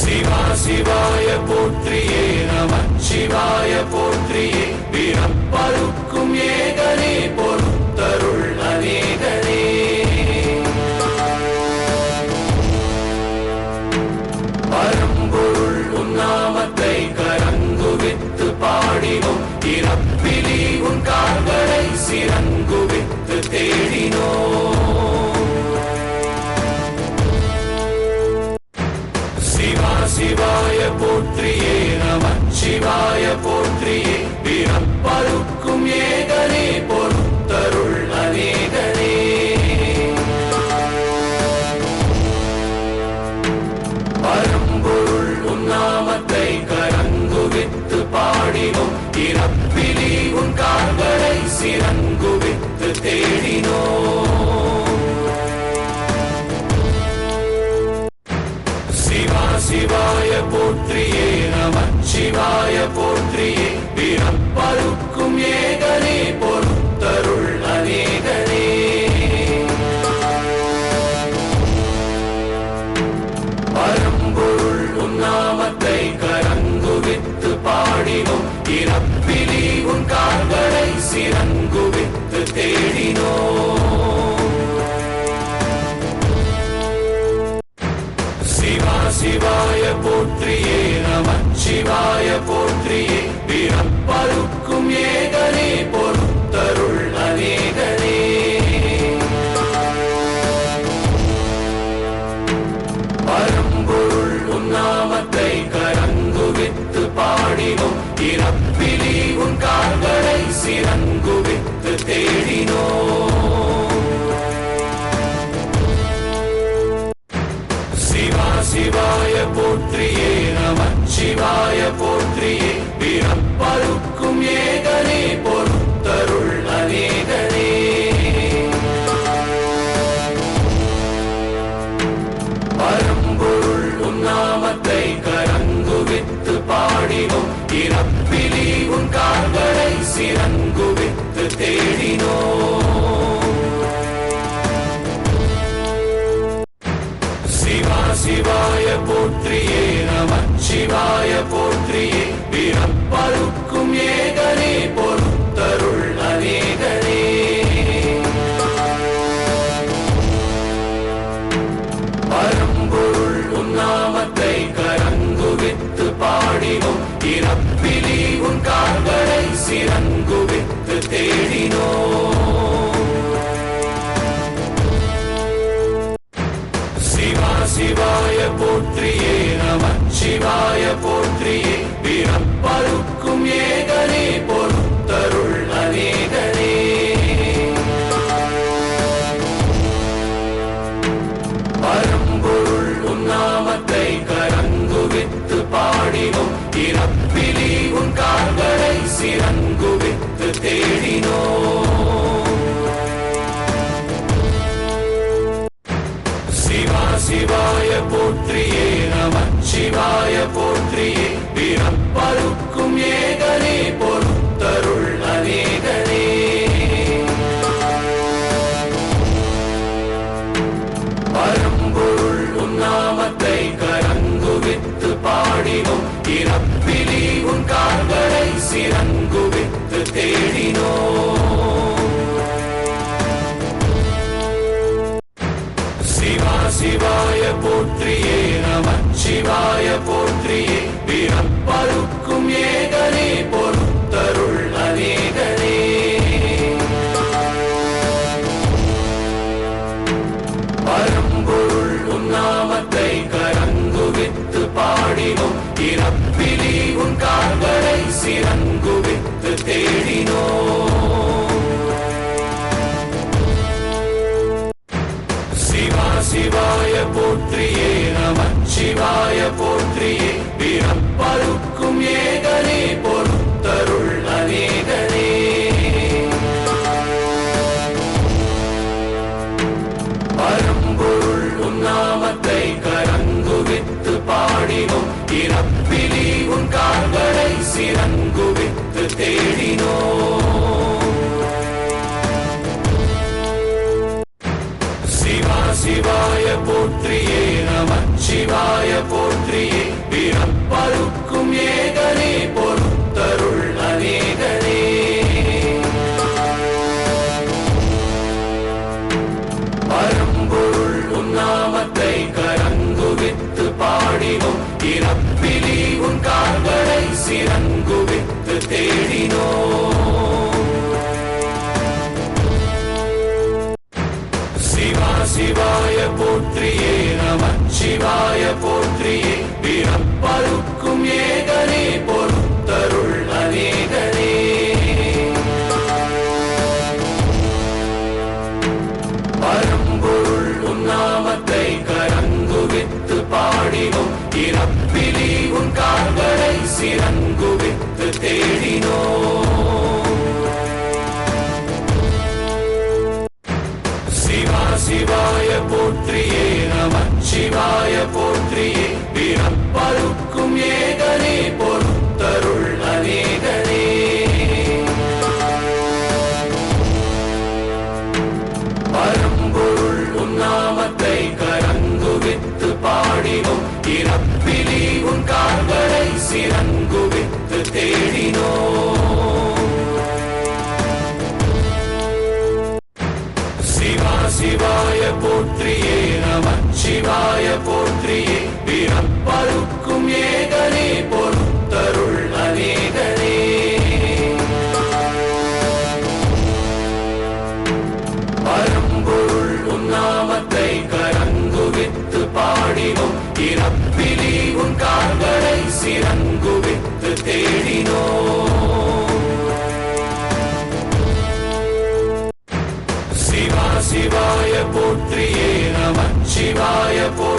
சிவா சிவாய போற்றியே நமச்சிவாய போற்றியே பிறப்பருக்கும் ஏகனே பொறுத்தருள் அநேகனே பரம்பொருள் உன்னாமத்தை கரங்குவித்து பாடினோம் இறப்பிலி உன் கால்களை சிறங்குவித்து தேடினோம் சிவாய போற்றியே நமச்சிவாய போற்றியே பிறப்பருக்கும் ஏகனே பொறுத்தருள் அநேகனே பரம்பொருள் உன்னாமத்தை கரங்குவித்து பாடினோம் இறப்பிலி உன் கால்களை சிறங்குவித்து தேடினோம் சிவாய போற்றியே நமச்சிவாய போற்றியே பிறப்பருக்கும் ஏகனே பொறுத்தருள் அநேகனே பரம்பொருள் உன்னாமத்தை கரங்குவித்து பாடினோம் இறப்பிலி உன் கால்களை சிறங்குவித்து தேடினோம் சிவாய போற்றியே நமச்சிவாய போற்றியே பிறப்பருக்கும் ஏகனே பொறுத்தருள் அநேகனே பரம்பொருள் உன்னாமத்தை கரங்குவித்து பாடினோம் இறப்பிலி உன் கால்களை சிறங்குவித்து தேடினோம் சிவாய போற்றியே நமச்சிவாய போற்றியே பிறப்பருக்கும் ஏகனே பொறுத்தருள் அநேகனே பரம்பொருள் உன்னாமத்தை கரங்குவித்து பாடினோம் இறப்பிலி உன் கால்களை சிறங்குவித்து தேடினோம் சிவாய போற்றியே நமச்சிவாய போற்றியே பிறப்பருக்கும் ஏகனே பொறுத்தருள் அநேகனே பரம்பொருள் உன்னாமத்தை கரங்குவித்து பாடினோம் இறப்பிலி உன் கால்களை சிறங்குவித்து தேடினோம் சிவாய போற்றியே நமச்சிவாய போற்றியே பிறப்பருக்கும் ஏகனே பொறுத்தருள் அநேகனே பரம்பொருள் உன்னாமத்தை கரங்குவித்து பாடினோம் இறப்பிலி உன் கால்களை சிறங்குவித்து தேடினோம் சிவாய போற்றியே நமச்சிவாய போற்றியே பிறப்பருக்கும் ஏகனே பொறுத்தருள் அநேகனே பரம்பொருள் உன்னாமத்தை கரங்குவித்து பாடினோம் இறப்பிலி உன் கால்களை சிறங்குவித்து தேடினோம் சிவாய போற்றியே நமச்சிவாய போற்றியே பிறப்பருக்கும் ஏகனே பொறுத்தருள் அநேகனே பரம்பொருள் உன்னாமத்தை கரங்குவித்து பாடினோம் இறப்பிலி உன் கால்களை சிறங்குவித்து தேடினோம் சிவாய போற்றியே நமச்சிவாய போற்றியே பிறப்பருக்கும் ஏகனே பொறுத்தருள் அநேகனே பரம்பொருள் உன்னாமத்தை கரங்குவித்து பாடினோம் இறப்பிலி உன் கால்களை சிறங்குவித்து தேடினோம் சிவாய போற்றியே நமச்சிவாய போற்றியே பிறப்பருக்கும் ஏகனே பொறுத்தருள் அநேகனே. பரம்பொருள் உன் நாமத்தை கரங்குவித்து பாடினோம், இறப்பிலி உன் கால்களை சிறங்குவித்து தேடினோம். சிவா சிவாய போற்றியே, நமச்சிவாய போற்றியே, பிறப்பருக்கும் ஏகனே பொறுத்தருள் அநேகனே. பரம்பொருள் உன் நாமத்தை கரங்குவித்து பாடினோம், இறப்பிலி உன் கால்களை சிறங்குவித்து தேடினோம். சிவா சிவாய போற்றியே, நமச்சிவாய போற்றியே, பிறப்பருக்கும் ஏகனே பொறுத்தருள் அநேகனே. பரம்பொருள் உன் நாமத்தை கரங்குவித்து பாடினோம், இறப்பிலி உன் கால்களை சிறங்குவித்து தேடினோம். சிவா சிவாய போற்றியே, நமச்சிவாய போற்றியே, பிறப்பருக்கும் ஏகனே பொறுத்தருள் அநேகனே. பரம்பொருள் உன் நாமத்தை கரங்குவித்து பாடினோம், இறப்பிலி உன் கால்களை சிறங்குவித்து தேடினோம். சிவா சிவாய போற்றியே, நமச்சிவாய போற்றியே,